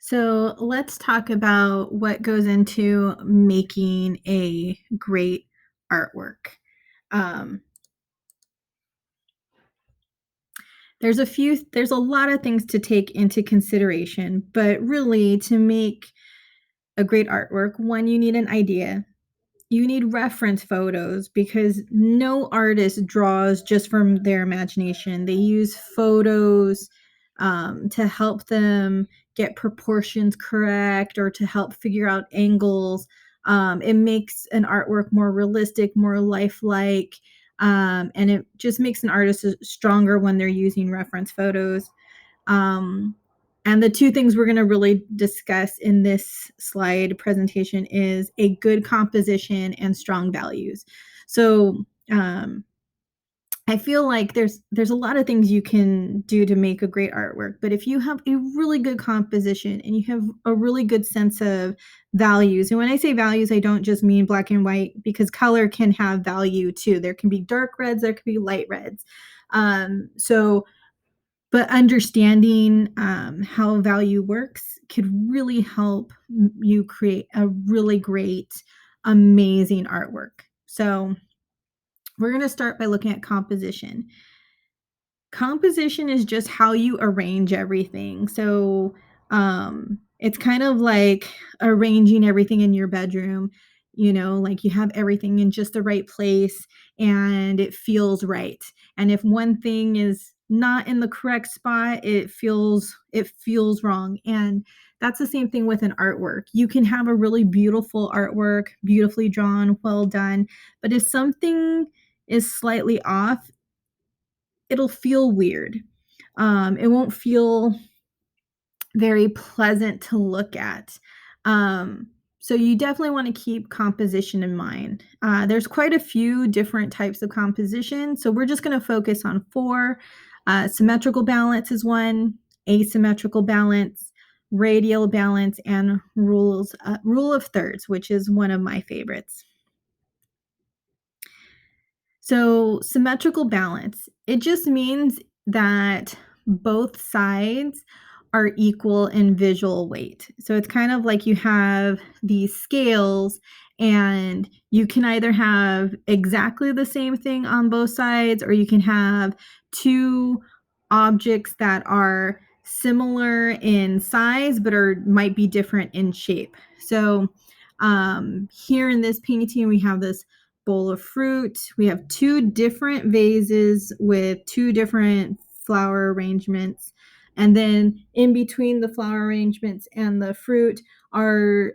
So let's talk about what goes into making a great artwork. Um, there's a lot of things to take into consideration, but really to make a great artwork, one, you need an idea. You need reference photos because no artist draws just from their imagination. They use photos to help them get proportions correct or to help figure out angles. It makes an artwork more realistic, more lifelike, and it just makes an artist stronger when they're using reference photos. Um, and the two things we're going to really discuss in this slide presentation is a good composition and strong values. So I feel like there's a lot of things you can do to make a great artwork, but if you have a really good composition and you have a really good sense of values, and when I say values, I don't just mean black and white because color can have value too. There can be dark reds, there can be light reds. So but understanding, how value works could really help you create a really great, amazing artwork. So, we're gonna start by looking at composition. Composition is just how you arrange everything. So, it's kind of like arranging everything in your bedroom, like you have everything in just the right place and it feels right. And if one thing is not in the correct spot, it feels wrong. And that's the same thing with an artwork. You can have a really beautiful artwork, beautifully drawn, well done, but if something is slightly off, it'll feel weird. It won't feel very pleasant to look at. Um, so you definitely want to keep composition in mind. There's quite a few different types of composition, so we're just going to focus on four. Symmetrical balance is one, asymmetrical balance, radial balance, and rule of thirds, which is one of my favorites. So, symmetrical balance, it just means that both sides are equal in visual weight. So, it's kind of like you have these scales, and you can either have exactly the same thing on both sides, or you can have two objects that are similar in size but are might be different in shape. So, here in this painting, we have this bowl of fruit. We have two different vases with two different flower arrangements. And then in between the flower arrangements and the fruit are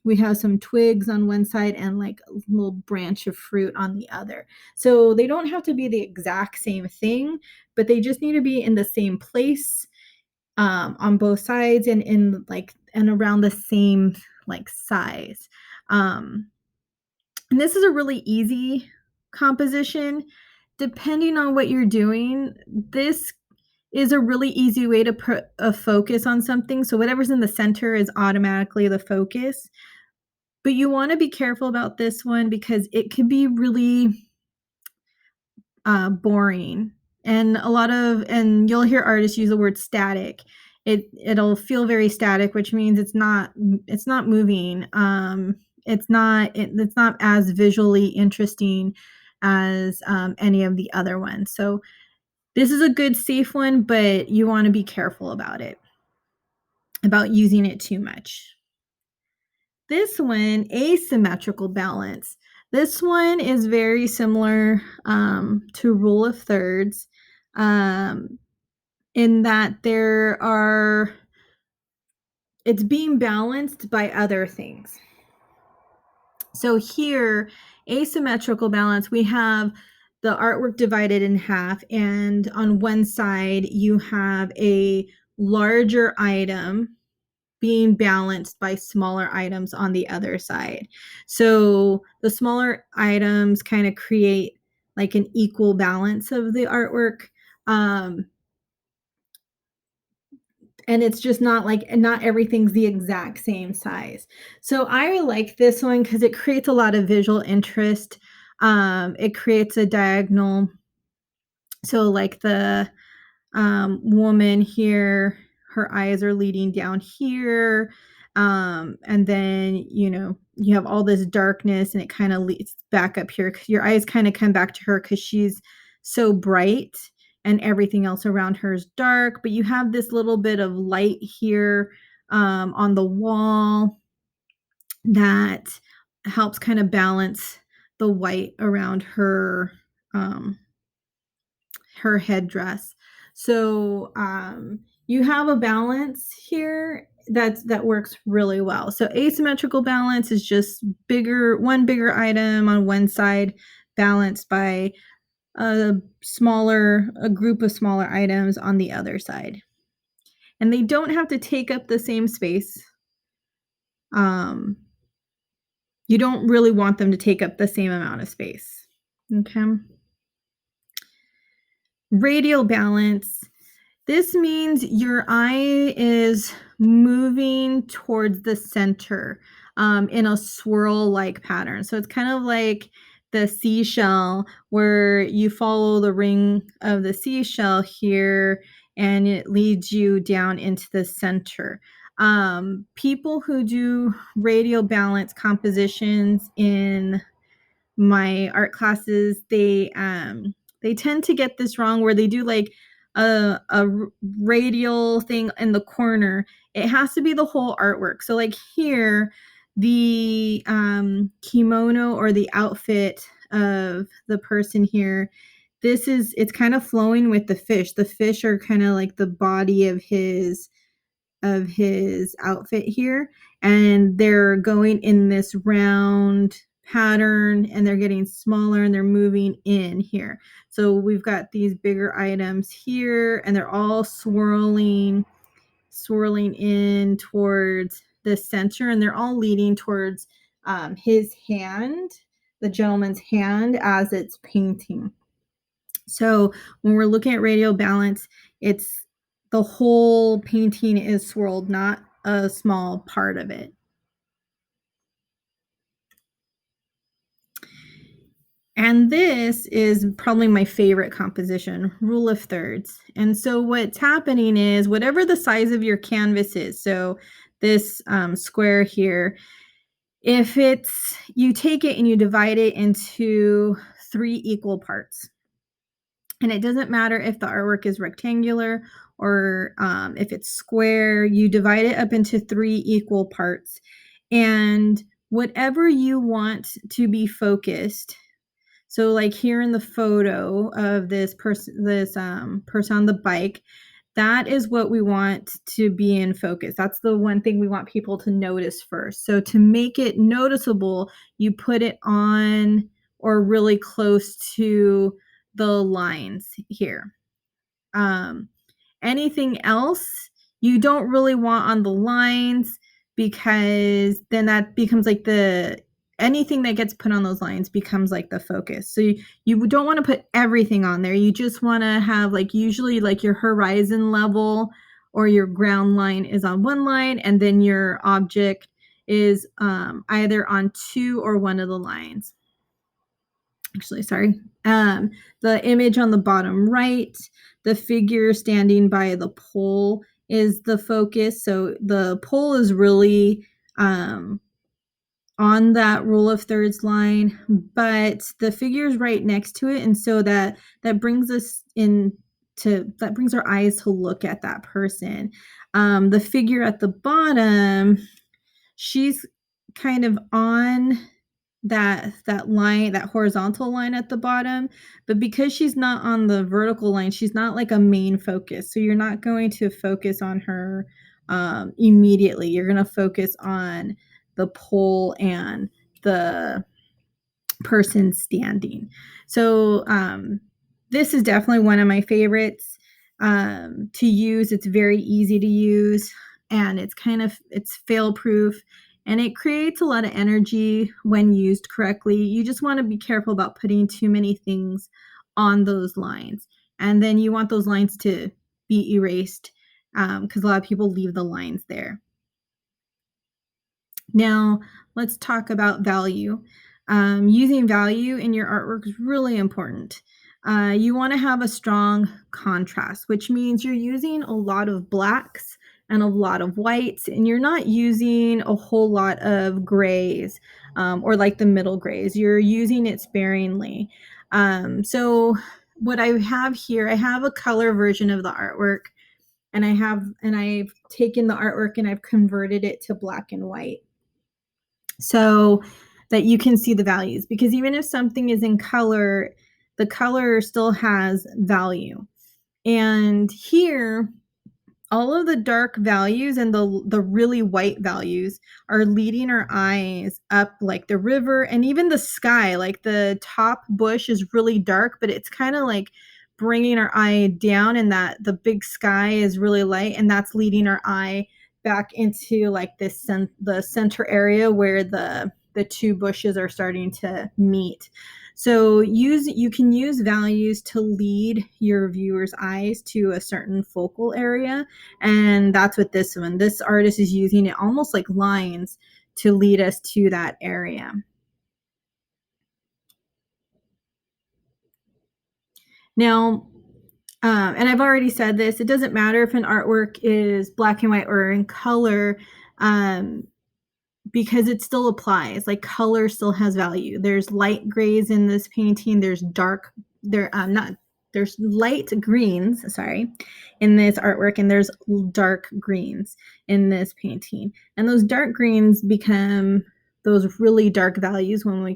we have some twigs on one side and like a little branch of fruit on the other. So they don't have to be the exact same thing, but they just need to be in the same place on both sides and in like and around the same like size. Um, and this is a really easy composition. Depending on what you're doing, this is a really easy way to put a focus on something. So whatever's in the center is automatically the focus. But you want to be careful about this one because it can be really boring. And you'll hear artists use the word static. It'll feel very static, which means it's not moving. It's not as visually interesting as any of the other ones. So this is a good safe one, but you want to be careful about using it too much. This one, asymmetrical balance. This one is very similar to rule of thirds, um, in that it's being balanced by other things. So here, asymmetrical balance, we have the artwork divided in half, and on one side you have a larger item being balanced by smaller items on the other side. So the smaller items kind of create like an equal balance of the artwork. Um, and it's just not like not everything's the exact same size. So I like this one because it creates a lot of visual interest. It creates a diagonal. So like the woman here, her eyes are leading down here. And then, you have all this darkness and it kind of leads back up here. Your eyes kind of come back to her because she's so bright and everything else around her is dark. But you have this little bit of light here on the wall that helps kind of balance the white around um, her headdress. So you have a balance here that works really well. So asymmetrical balance is just one bigger item on one side, balanced by a group of smaller items on the other side. And they don't have to take up the same space. You don't really want them to take up the same amount of space. Okay. Radial balance. This means your eye is moving towards the center in a swirl-like pattern. So it's kind of like the seashell where you follow the ring of the seashell here and it leads you down into the center. People who do radial balance compositions in my art classes, they tend to get this wrong where they do like a radial thing in the corner. It has to be the whole artwork. So like here, the kimono or the outfit of the person here, it's kind of flowing with the fish. The fish are kind of like the body of his outfit here, and they're going in this round pattern and they're getting smaller and they're moving in here. So we've got these bigger items here and they're all swirling in towards the center, and they're all leading towards his hand, the gentleman's hand, as it's painting. So when we're looking at radial balance, it's the whole painting is swirled, not a small part of it. And this is probably my favorite composition, rule of thirds. And so what's happening is whatever the size of your canvas is, so this square here, if you take it and you divide it into 3 equal parts. And it doesn't matter if the artwork is rectangular or if it's square, you divide it up into 3 equal parts. And whatever you want to be focused, so like here in the photo of this person on the bike, that is what we want to be in focus. That's the one thing we want people to notice first. So to make it noticeable, you put it on or really close to the lines here. Anything else you don't really want on the lines, because then that becomes like anything that gets put on those lines becomes like the focus. So you don't want to put everything on there. You just want to have usually your horizon level or your ground line is on one line, and then your object is either on 2 or 1 of the lines. Actually, sorry. The image on the bottom right, the figure standing by the pole is the focus. So the pole is really on that rule of thirds line, but the figure is right next to it. And so that brings us that brings our eyes to look at that person. The figure at the bottom, she's kind of on that line, that horizontal line at the bottom, but because she's not on the vertical line, she's not like a main focus. So you're not going to focus on her immediately. You're going to focus on the pole and the person standing. So this is definitely one of my favorites to use. It's very easy to use, and it's fail proof. And it creates a lot of energy when used correctly. You just want to be careful about putting too many things on those lines. And then you want those lines to be erased because a lot of people leave the lines there. Now, let's talk about value. Using value in your artwork is really important. You want to have a strong contrast, which means you're using a lot of blacks and a lot of whites, and you're not using a whole lot of grays, or like the middle grays. You're using it sparingly. So what I have here, I have a color version of the artwork, and I've taken the artwork and I've converted it to black and white so that you can see the values, because even if something is in color, the color still has value. And here, all of the dark values and the really white values are leading our eyes up like the river and even the sky. Like the top bush is really dark, but it's kind of like bringing our eye down, and that the big sky is really light, and that's leading our eye back into like the center area where the two bushes are starting to meet. So you can use values to lead your viewers' eyes to a certain focal area, and that's what this artist is using it almost like lines to lead us to that area. Now, and I've already said this, it doesn't matter if an artwork is black and white or in color, um, because it still applies. Like color still has value. There's light grays in this painting. There's dark, not, there's light greens, sorry, in this artwork, and there's dark greens in this painting. And those dark greens become those really dark values when we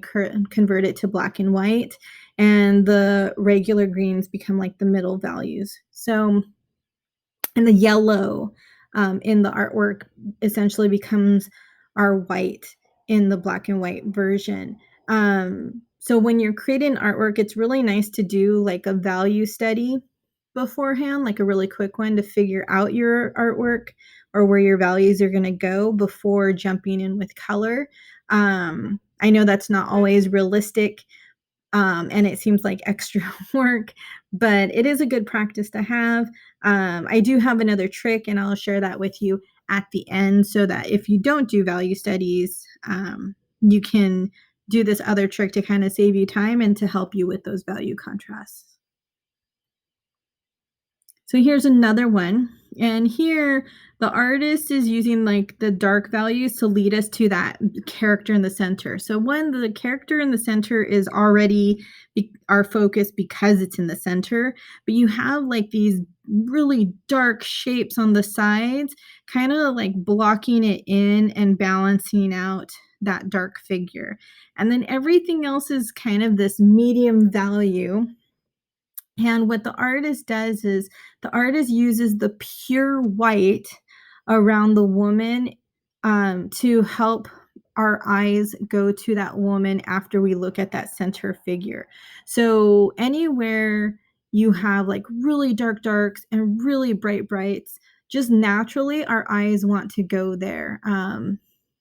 convert it to black and white, and the regular greens become like the middle values. So, and the yellow in the artwork essentially becomes our white in the black and white version. So when you're creating artwork, it's really nice to do like a value study beforehand, like a really quick one to figure out your artwork or where your values are going to go before jumping in with color. I know that's not always realistic, and it seems like extra work, but it is a good practice to have. I do have another trick, and I'll share that with you at the end so that if you don't do value studies, you can do this other trick to kind of save you time and to help you with those value contrasts. So here's another one. And here the artist is using like the dark values to lead us to that character in the center. So when the character in the center is already our focus because it's in the center, but you have like these really dark shapes on the sides, kind of like blocking it in and balancing out that dark figure. And then everything else is kind of this medium value, and what the artist does is the artist uses the pure white around the woman, to help our eyes go to that woman after we look at that center figure. So anywhere you have like really dark darks and really bright brights, just naturally our eyes want to go there.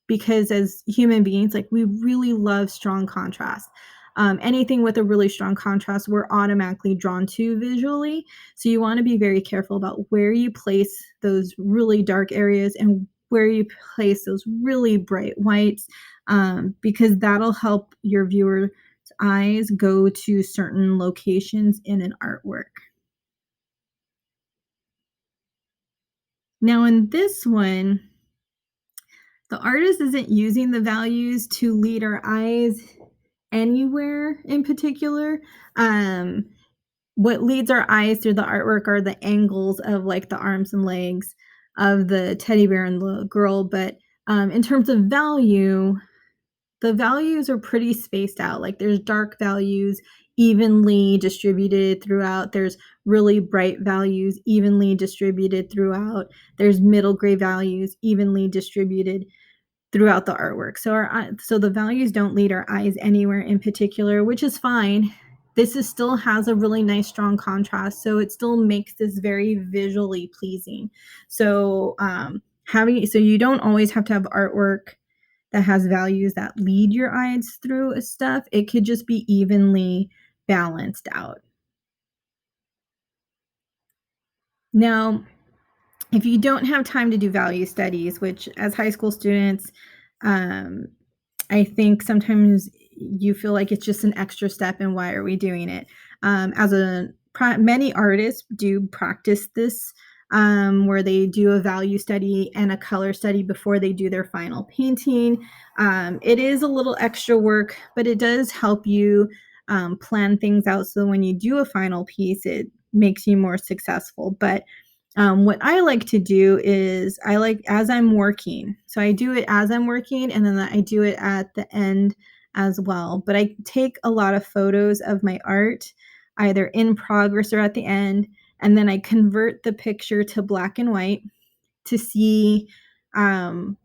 Because as human beings, like we really love strong contrast. Anything with a really strong contrast, we're automatically drawn to visually. So you want to be very careful about where you place those really dark areas and where you place those really bright whites, because that'll help your viewer's eyes go to certain locations in an artwork. Now, in this one, the artist isn't using the values to lead our eyes anywhere in particular. Um, what leads our eyes through the artwork are the angles of like the arms and legs of the teddy bear and the girl. But in terms of value, the values are pretty spaced out. Like there's dark values evenly distributed throughout. There's really bright values evenly distributed throughout. There's middle gray values evenly distributed throughout the artwork. So the values don't lead our eyes anywhere in particular, which is fine. This is still has a really nice strong contrast, so it still makes this very visually pleasing. So so you don't always have to have artwork that has values that lead your eyes through stuff. It could just be evenly balanced out. Now, if you don't have time to do value studies, which as high school students, um, I think sometimes you feel like it's just an extra step, and why are we doing it? Many artists do practice this where they do a value study and a color study before they do their final painting. It is a little extra work, but it does help you plan things out so when you do a final piece, it makes you more successful. But what I like to do is I like as I'm working. So I do it as I'm working and then I do it at the end as well. But I take a lot of photos of my art either in progress or at the end, and then I convert the picture to black and white to see um,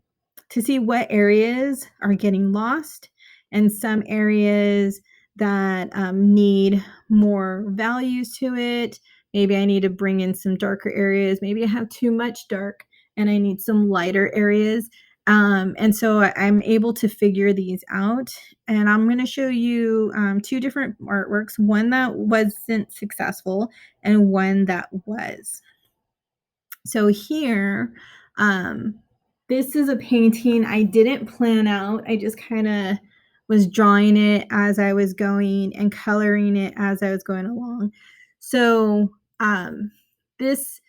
what areas are getting lost and some areas that need more values to it. Maybe I need to bring in some darker areas. Maybe I have too much dark and I need some lighter areas. And so I'm able to figure these out. And I'm going to show you two different artworks, one that wasn't successful and one that was. So here, um, this is a painting I didn't plan out. I just kind of was drawing it as I was going and coloring it as I was going along. So um, this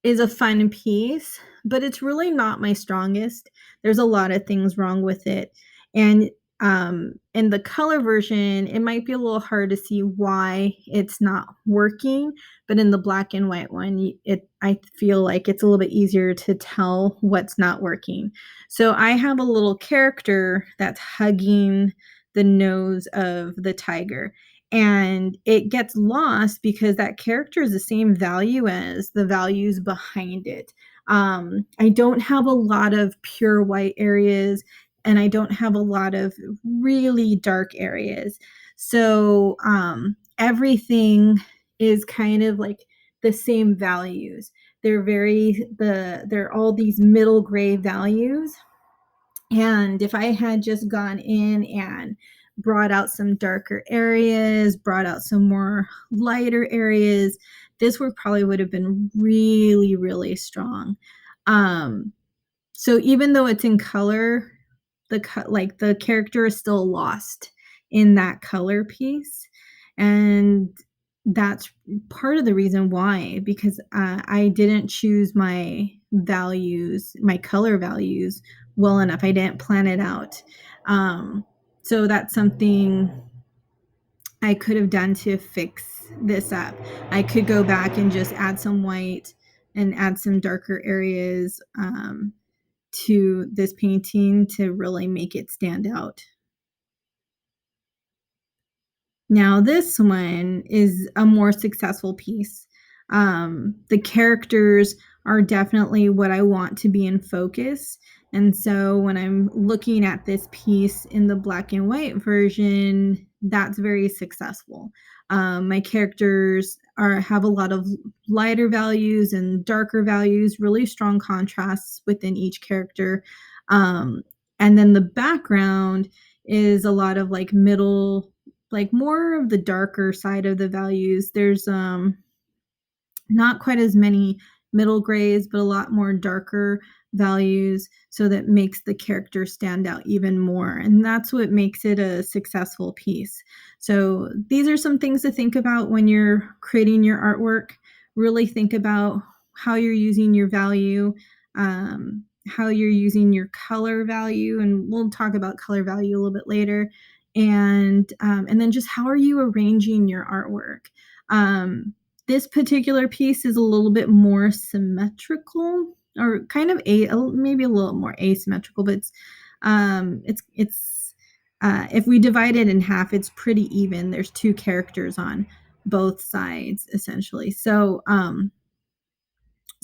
is a fun piece, but it's really not my strongest. There's a lot of things wrong with it. And in the color version, it might be a little hard to see why it's not working, but in the black and white one, I feel like it's a little bit easier to tell what's not working. So I have a little character that's hugging the nose of the tiger, and it gets lost because that character is the same value as the values behind it. I don't have a lot of pure white areas and I don't have a lot of really dark areas. So everything is kind of like the same values. They're all these middle gray values. And if I had just gone in and brought out some darker areas, brought out some more lighter areas, this would have been really, really strong. Um, so even though it's in color, the character is still lost in that color piece, and that's part of the reason why, because I didn't choose my color values well enough. I didn't plan it out. So that's something I could have done to fix this up. I could go back and just add some white and add some darker areas to this painting to really make it stand out. Now, this one is a more successful piece. The characters are definitely what I want to be in focus. And so when I'm looking at this piece in the black and white version, that's very successful. My characters have a lot of lighter values and darker values, really strong contrasts within each character. Um, and then the background is a lot of like middle, like more of the darker side of the values. There's not quite as many middle grays, but a lot more darker values, so that makes the character stand out even more. And that's what makes it a successful piece. So these are some things to think about when you're creating your artwork. Really think about how you're using your value, how you're using your color value, and we'll talk about color value a little bit later. And then just how are you arranging your artwork? This particular piece is a little bit more symmetrical, or kind of maybe a little more asymmetrical, but if we divide it in half, it's pretty even. There's two characters on both sides essentially. So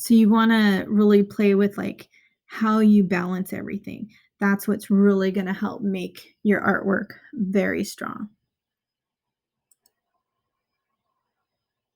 you want to really play with like how you balance everything. That's what's really going to help make your artwork very strong.